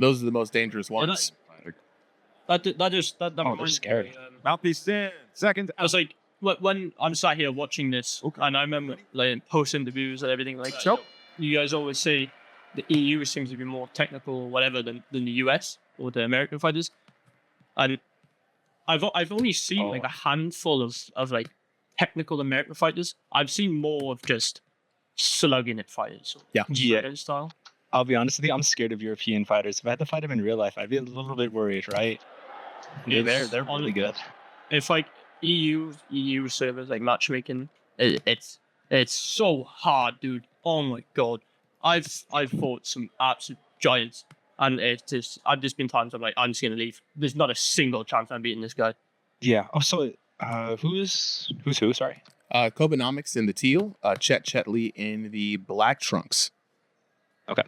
Those are the most dangerous Yeah, ones. that Oh, they're scary. Mouthpiece in. Second. I was like, when I'm sat here watching this, and I remember like post interviews and everything like that. You guys always say the EU seems to be more technical or whatever than the US or the American fighters, and I've only seen like a handful of like technical American fighters. I've seen more of just slugging it fighters. Yeah. Style. I'll be honest with you, I'm scared of European fighters. If I had to fight them in real life, I'd be a little bit worried, right? Yeah, they're really good. If like EU servers like matchmaking, it's so hard, dude. Oh my god, I've fought some absolute giants, and I've just been times I'm like, I'm just gonna leave. There's not a single chance I'm beating this guy. Yeah. Oh, so who's who? Sorry. Kobenomics in the teal, ChetChetly in the black trunks. Okay.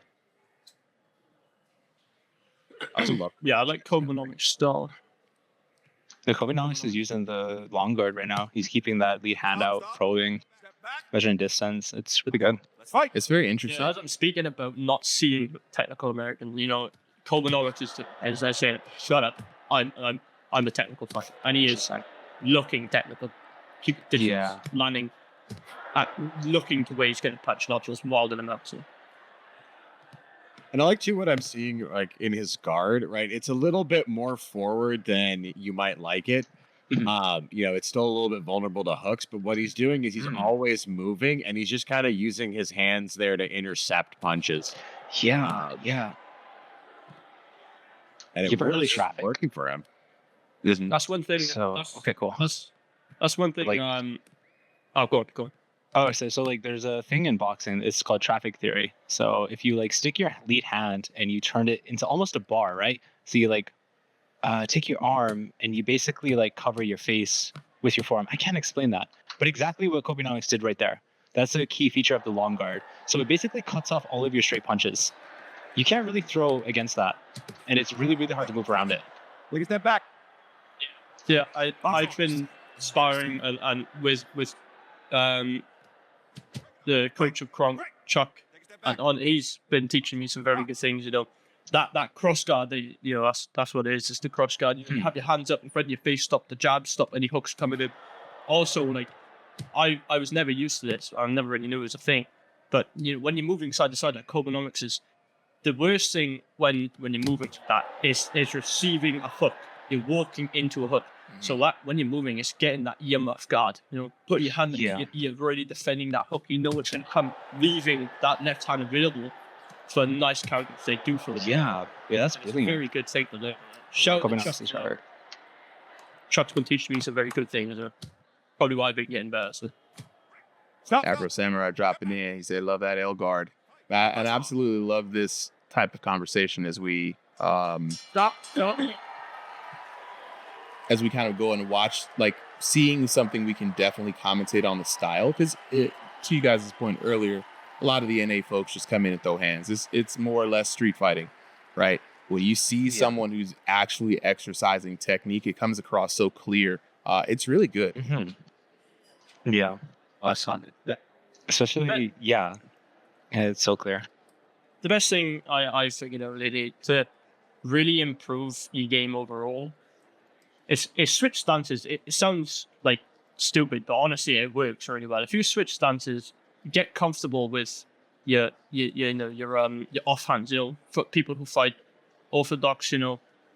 Yeah, I like Kobenomics style. The Kobenomics is using the long guard right now. He's keeping that lead hand out, probing, measuring distance. It's really good. Let's fight. It's very interesting. Yeah, as I'm speaking about not seeing technical American, Kobenomics is as I say, shut up. I'm the technical fighter, and he is looking technical. Keep distance, landing, looking to where he's going to punch, not just wilding him up. So. And I like too what I'm seeing like in his guard, right? It's a little bit more forward than you might like it. It's still a little bit vulnerable to hooks, but what he's doing is he's always moving, and he's just kind of using his hands there to intercept punches. Yeah. And it really working for him. That's one thing. Okay, cool. That's one thing. Go on. Oh, so like there's a thing in boxing, it's called traffic theory. So if you like stick your lead hand and you turn it into almost a bar, right? So you like take your arm and you basically like cover your face with your forearm. I can't explain that, but exactly what Kobenomics did right there. That's a key feature of the long guard. So it basically cuts off all of your straight punches. You can't really throw against that, and it's really, really hard to move around it. Look at that back. Yeah, I've been sparring and with the coach of Kronk, Chuck, and he's been teaching me some very good things. That cross guard, that's what it is. It's the cross guard. You have your hands up in front of your face, stop the jab, stop any hooks coming in. Also, like I was never used to this. I never really knew it was a thing. But when you're moving side to side, like Kobenomics is the worst thing when you're moving to that is receiving a hook. You're walking into a hook. So that when you're moving, it's getting that ear muff guard. Put your hand in you're already defending that hook. You know it's going to come, leaving that left hand available for a nice counter if they do for it. Yeah, that's a very good thing to do. Shout out to Chuck. Chuck's been teaching me some very good things. Probably why I've been getting better. So. Afro Samurai dropping in. He said, "Love that L guard." I absolutely love this type of conversation as we as we kind of go and watch, like seeing something we can definitely commentate on the style. Because to you guys' point earlier, a lot of the NA folks just come in and throw hands. It's more or less street fighting, right? When you see someone who's actually exercising technique, it comes across so clear. It's really good. Yeah. Especially, it's so clear. The best thing I figured out lately to really improve your game overall is switch stances. It sounds like stupid, but honestly, it works really well. If you switch stances, get comfortable with your offhands. For people who fight orthodox,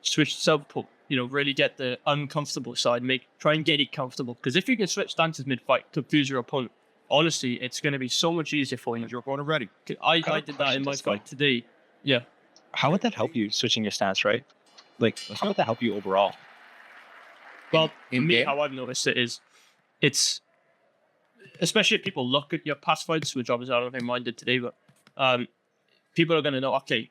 switch southpaw. Really get the uncomfortable side. Try and get it comfortable. Because if you can switch stances mid-fight, confuse your opponent, honestly, it's going to be so much easier for you. Your opponent ready. I did that in my fight today. Yeah. How would that help you switching your stance, right? Like, how would that help you overall? Well, for me, how I've noticed it is, it's especially if people look at your past fights, which obviously I don't think mine did today, but people are going to know, okay,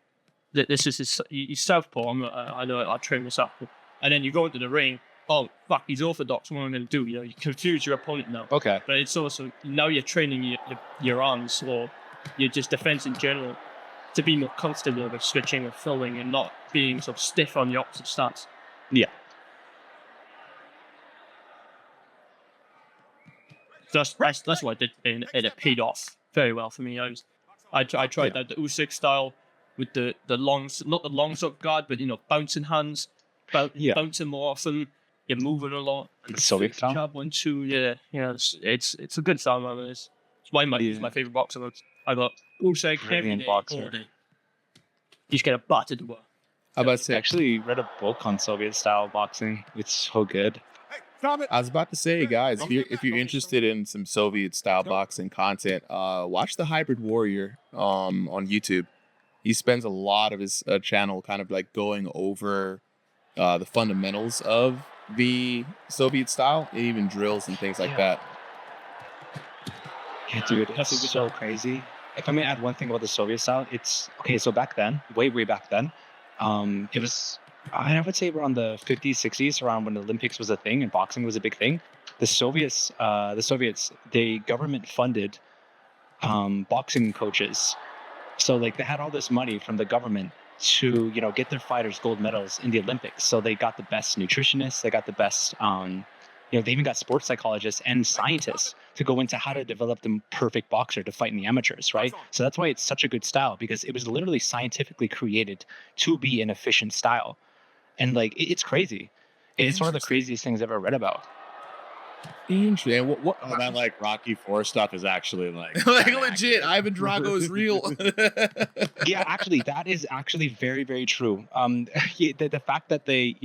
this is he's southpaw. I know I train with southpaw, and then you go into the ring. Oh fuck, he's orthodox. What am I going to do? You confuse your opponent now. Okay. But it's also now you're training your arms or your just defense in general to be more comfortable with switching or throwing and not being so stiff on the opposite stance. Yeah. That's what I did, and it paid off very well for me. I tried out the Usyk style, with the long, not the long sort of guard, but bouncing hands, bouncing more often. You're moving a lot. Soviet style. Jab 1-2, yeah. It's a good style, man. It's why he's my favorite boxer. I got Usyk every Brilliant day, boxer. all day. You just get a battered work. How about to say? I actually read a book on Soviet style boxing. It's so good. I was about to say, guys, if you're interested in some Soviet style boxing content, watch the Hybrid Warrior on YouTube. He spends a lot of his channel kind of like going over the fundamentals of the Soviet style, and even drills and things like that. Yeah, dude, it's so crazy. If I may add one thing about the Soviet style, it's okay. So back then, way back then, it was, I would say around the 50s, 60s, around when the Olympics was a thing and boxing was a big thing. The Soviets, they government funded boxing coaches. So like they had all this money from the government to get their fighters gold medals in the Olympics. So they got the best nutritionists, they got the best they even got sports psychologists and scientists to go into how to develop the perfect boxer to fight in the amateurs, right? So that's why it's such a good style, because it was literally scientifically created to be an efficient style. And like it's crazy. It's one of the craziest things I've ever read about. Interesting. What that like Rocky IV stuff is actually like like legit. Ivan Drago is real. Yeah, actually, that is actually very, very true. The fact that they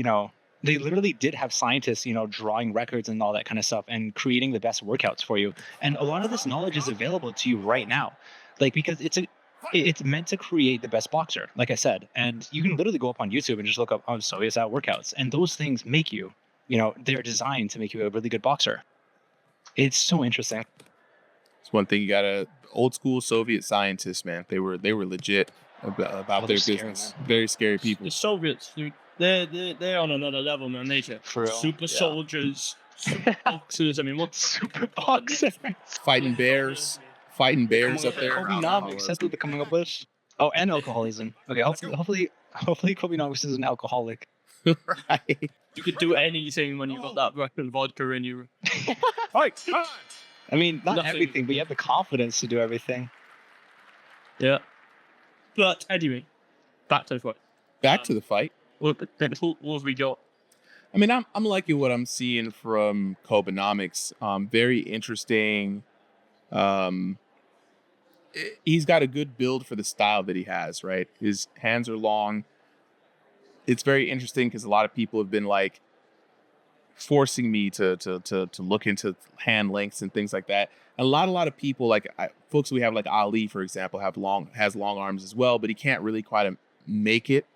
literally did have scientists, drawing records and all that kind of stuff and creating the best workouts for you. And a lot of this knowledge is available to you right now, like because it's meant to create the best boxer, like I said. And you can literally go up on YouTube and just look up Soviet style workouts, and those things make you, they're designed to make you a really good boxer. It's so interesting. It's one thing, you got a old school Soviet scientists, man. They were legit about their business. Very scary people. The Soviets, dude, they're on another level, man. Nature, For real. super soldiers, super boxers. I mean, what Super boxers? Fighting bears up there. Kobenomics. That's what they're coming up with. Oh, and alcoholism. Okay, hopefully Kobenomics is an alcoholic. Right. you could do anything when you got that Russian vodka in you. I mean, not Nothing. everything, but you have the confidence to do everything. Yeah. But anyway, back to the fight. Back to the fight. What have we got? I mean, I'm liking what I'm seeing from Kobenomics. Very interesting. He's got a good build for the style that he has, right? His hands are long. It's very interesting because a lot of people have been like forcing me to look into hand lengths and things like that. And a lot of people, like folks we have, like Ali, for example, has long arms as well, but he can't really quite make it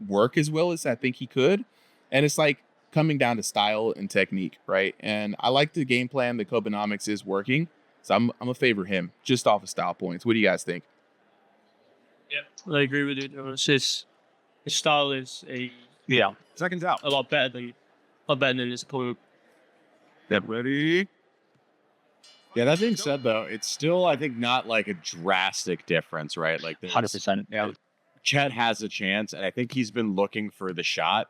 work as well as I think he could. And it's like coming down to style and technique, right? And I like the game plan that Kobenomics is working. So I'm a favor him just off of style points. What do you guys think? Yeah, I agree with you. His style is seconds out. a lot better than his opponent. Get ready. Yeah, that being said, though, it's still, I think, not like a drastic difference, right? Like 100%. Yeah. Chet has a chance, and I think he's been looking for the shot.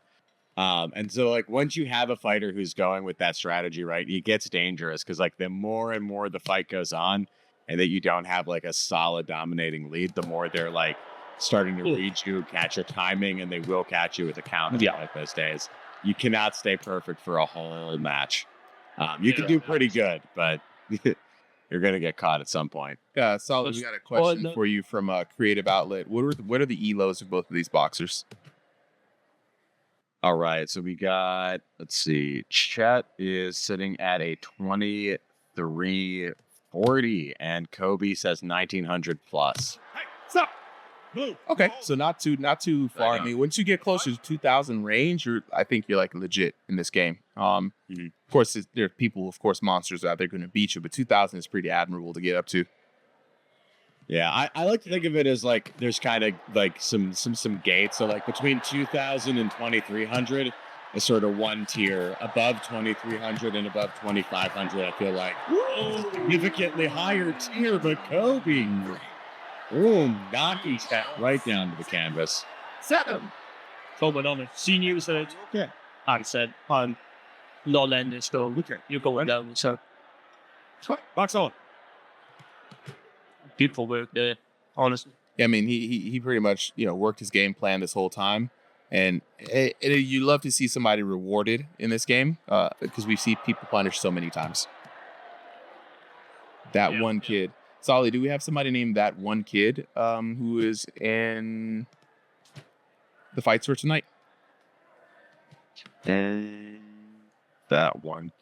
And so, like, once you have a fighter who's going with that strategy, right, it gets dangerous because, like, the more and more the fight goes on and that you don't have, like, a solid dominating lead, the more they're, like, starting to read you, catch your timing, and they will catch you with a counter like those days. You cannot stay perfect for a whole match. You can do pretty good, but you're going to get caught at some point. Yeah, Solid, we got a question for you from Creative Outlet. What are the ELOs of both of these boxers? All right, so we got, let's see, Chet is sitting at a 2340, and Kobe says 1900 plus. Okay, so not too far. I mean, once you get closer to 2000 range, I think you're like legit in this game. Of course, there are people, of course, monsters out there going to beat you, but 2000 is pretty admirable to get up to. Yeah, I like to think of it as like there's kind of like some gates. So like between 2000 and 2300 is sort of one tier. Above 2300 and above 2500, I feel like significantly higher tier. But Kobe, boom, knocking that right down to the canvas. Kobenomics. Senior said, I said, I'm not letting this go. You're going down. So, Box on. beautiful work there, honestly. I mean, he pretty much, you know, worked his game plan this whole time. And you love to see somebody rewarded in this game because we see people punished so many times. That one kid. Solly, do we have somebody named that one kid who is in the fights for tonight? That one kid.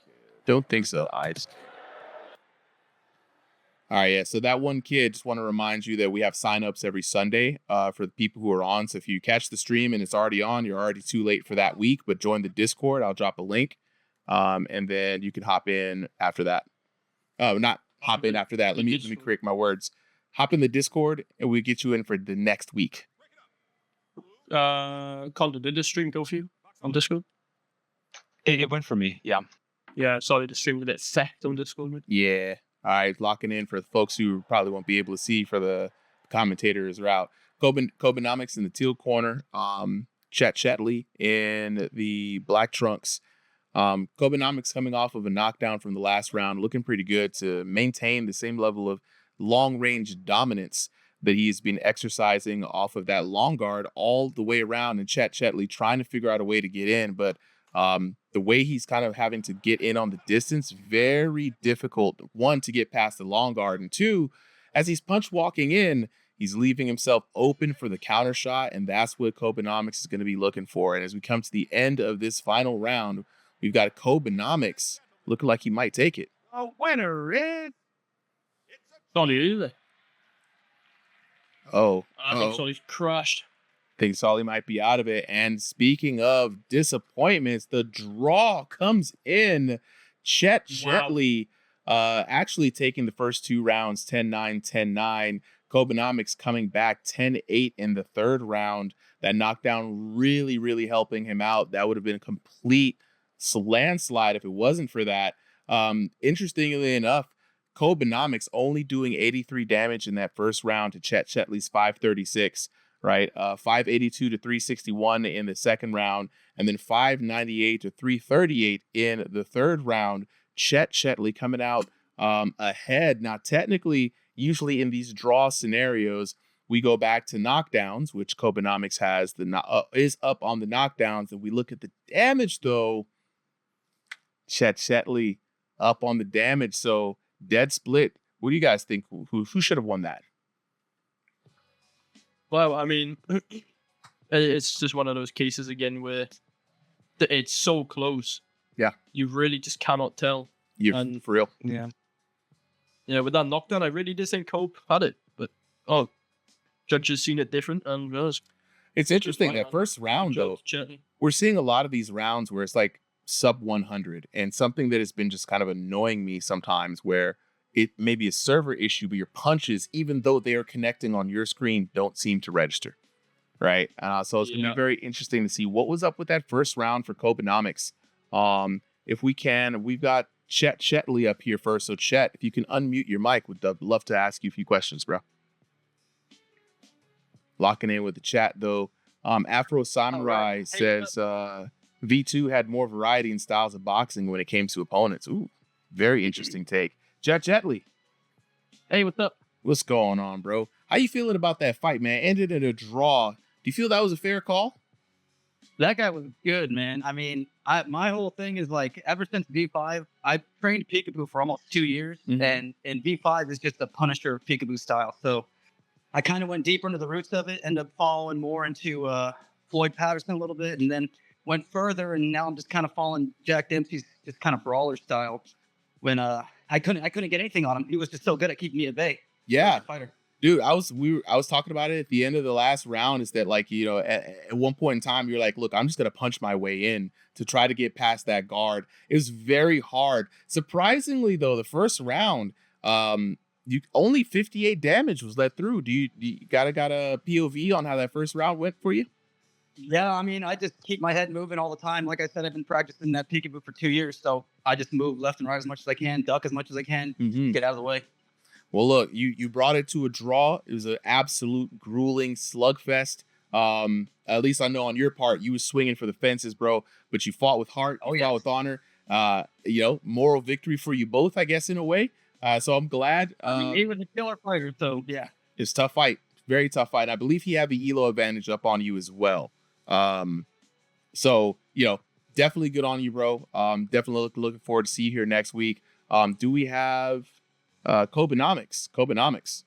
Don't think so. I All right, yeah. So that one kid, just want to remind you that we have signups every Sunday for the people who are on. So if you catch the stream and it's already on, you're already too late for that week. But join the Discord. I'll drop a link, and then you can hop in after that. Oh, not hop in after that. Let me correct my words. Hop in the Discord, and we get you in for the next week. Calder, did the stream go for you on Discord? It went for me. Yeah. Yeah, sorry, the stream was a bit set on Discord. Yeah. All right, locking in for the folks who probably won't be able to see for the commentators route. Kobenomics in the teal corner. ChetChetly in the black trunks. Kobenomics coming off of a knockdown from the last round, looking pretty good to maintain the same level of long-range dominance that he's been exercising off of that long guard all the way around. And ChetChetly trying to figure out a way to get in, but the way he's kind of having to get in on the distance, very difficult. One, to get past the long guard, and two, as he's punch walking in, he's leaving himself open for the counter shot, and that's what Kobenomics is going to be looking for. And as we come to the end of this final round, we've got Kobenomics looking like he might take it. A winner is Solly, is it? I think Solly's crashed. Think Solly might be out of it. And speaking of disappointments, the draw comes in. ChetChetly actually taking the first two rounds 10-9, 10-9. Kobenomics coming back 10-8 in the third round. That knockdown really, really helping him out. That would have been a complete landslide if it wasn't for that. Interestingly enough, Kobenomics only doing 83 damage in that first round to ChetChetly's 536. Right, 582 to 361 in the second round, and then 598 to 338 in the third round. ChetChetly coming out ahead. Now, technically, usually in these draw scenarios, we go back to knockdowns, which Kobenomics has is up on the knockdowns, and we look at the damage though. ChetChetly up on the damage, so dead split. What do you guys think? Who should have won that? Well, I mean, it's just one of those cases again where it's so close. Yeah. You really just cannot tell. And for real. Yeah. Yeah, with that knockdown, I really did think Cope had it. But, judges seen it different. And it's interesting. That first round, though, we're seeing a lot of these rounds where it's like sub 100. And something that has been just kind of annoying me sometimes where it may be a server issue, but your punches, even though they are connecting on your screen, don't seem to register, right? So it's going to be very interesting to see what was up with that first round for Kobenomics. If we can, we've got ChetChetly up here first. So Chet, if you can unmute your mic, would love to ask you a few questions, bro. Locking in with the chat, though. Afro Samurai says V2 had more variety in styles of boxing when it came to opponents. Ooh, very interesting take. ChetChetly. Hey, what's up? What's going on, bro? How you feeling about that fight, man? Ended in a draw. Do you feel that was a fair call? That guy was good, man. I mean, my whole thing is like, ever since V5, I've trained Peekaboo for almost 2 years, and V5 is just a Punisher Peekaboo style. So I kind of went deeper into the roots of it, ended up following more into Floyd Patterson a little bit, and then went further, and now I'm just kind of following Jack Dempsey's just kind of brawler style. When I couldn't get anything on him. He was just so good at keeping me at bay. Yeah, fighter. Dude, I was talking about it at the end of the last round. Is that like, you know, at one point in time, you're like, look, I'm just gonna punch my way in to try to get past that guard. It was very hard. Surprisingly, though, the first round, you only 58 damage was let through. Do you got a POV on how that first round went for you? Yeah, I mean, I just keep my head moving all the time. Like I said, I've been practicing that peekaboo for 2 years, so I just move left and right as much as I can, duck as much as I can, get out of the way. Well, look, you brought it to a draw. It was an absolute grueling slugfest. At least I know on your part, you was swinging for the fences, bro, but you fought with heart, fought with honor. You know, moral victory for you both, I guess, in a way. So I'm glad. I mean, he was a killer fighter, so yeah. It's a tough fight. very tough fight. And I believe he had the elo advantage up on you as well. So, you know, definitely good on you, bro. Definitely looking forward to see you here next week. Do we have Kobenomics? Kobenomics.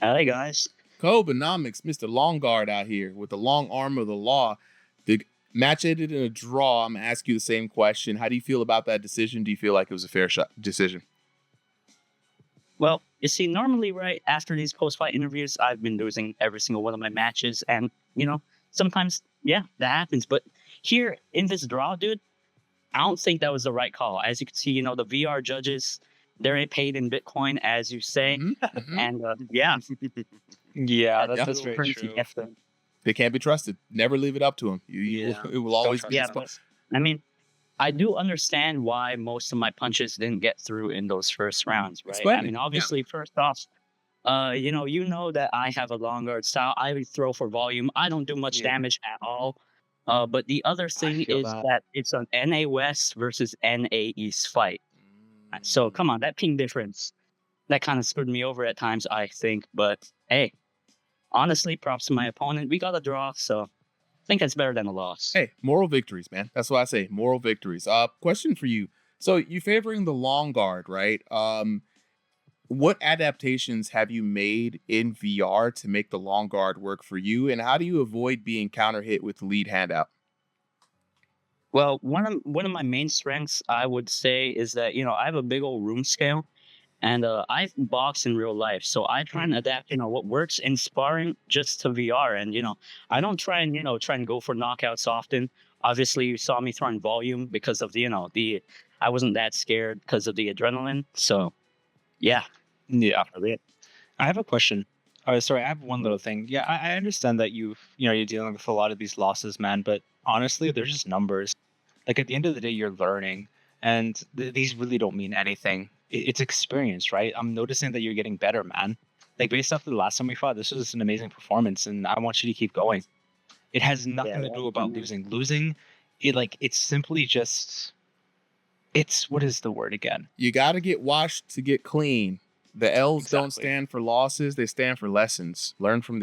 Hey guys. Kobenomics, Mr. Long Guard out here with the long arm of the law. The match ended in a draw. I'm gonna ask you the same question. How do you feel about that decision? Do you feel like it was a fair decision? Well, you see, normally, right after these post-fight interviews, I've been losing every single one of my matches, and you know, sometimes, yeah, that happens. But here in this draw, dude, I don't think that was the right call. As you can see, you know, the VR judges, they're paid in Bitcoin, as you say, and yeah, Yeah, Yeah. that's very currency true. F them. They can't be trusted. Never leave it up to them. Yeah. It will always trust be. Yeah, a but I mean, I do understand why most of my punches didn't get through in those first rounds, right? Explain I it. mean, Yeah. obviously, first off, you know that I have a long guard style. I throw for volume. I don't do much Yeah. damage at all. But the other thing feel is that. that it's an NA West versus NA East fight. So come on, that ping difference, that kind of screwed me over at times, I think. But hey, honestly, props to my opponent. We got a draw, so I think that's better than a loss. Hey, moral victories, man. That's what I say. Moral victories. Question for you. So you favoring the long guard, right? What adaptations have you made in VR to make the long guard work for you? And how do you avoid being counter hit with the lead hand out? Well, one of my main strengths, I would say, is that you know I have a big old room scale, and I box in real life, so I try and adapt, you know, what works in sparring just to VR, and you know I don't try and go for knockouts often. Obviously, you saw me throwing volume because of the I wasn't that scared because of the adrenaline. So yeah, Yeah. really it. I have a question. Sorry, I have one little thing. Yeah, I understand that you're dealing with a lot of these losses, man. But honestly, they're just numbers. Like at the end of the day, you're learning, and these really don't mean anything. It's experience, right? I'm noticing that you're getting better, man. Like based off the last time we fought, this was an amazing performance, and I want you to keep going. It has nothing to do about losing. Losing, it's simply just. It's what is the word again? You got to get washed to get clean. The L's don't Exactly. stand for losses. They stand for lessons. Learn from this